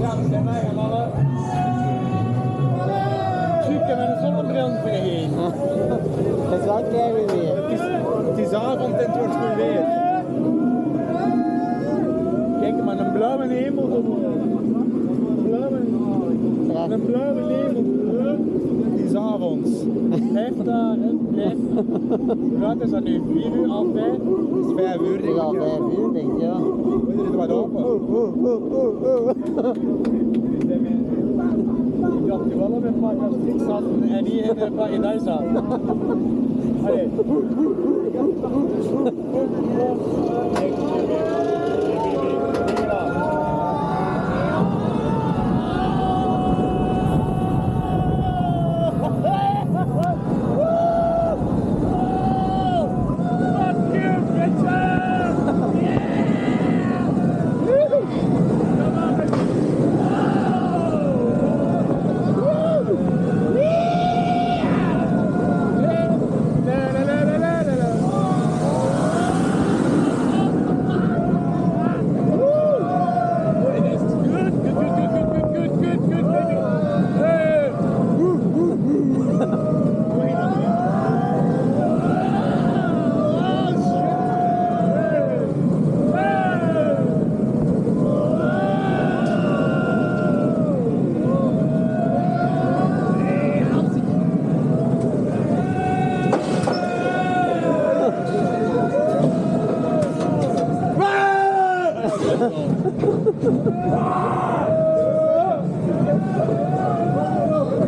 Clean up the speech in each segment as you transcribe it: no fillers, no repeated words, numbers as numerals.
Ja, we zijn wij gaan alle zoeken met een zonnebril vergeten. Het is wel keihard weer. Het is avond en het wordt goed weer. Kijk maar, een blauwe hemel. Een blauwe hemel. Het is avonds. Blijf daar, hè. Blijf. Hoe laat is dat nu? 4 uur, al 5? Het is 5 uur, denk ik. Ja, 5 uur, denk ik, ja. We zitten wat open. Ik dacht je wel op een Parc Astérix zat en niet in de Paradijs zat. Allee.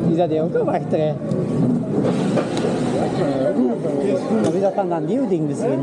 Is dat die auto wegrijden? Maar wie dat van dat nieuw ding misschien?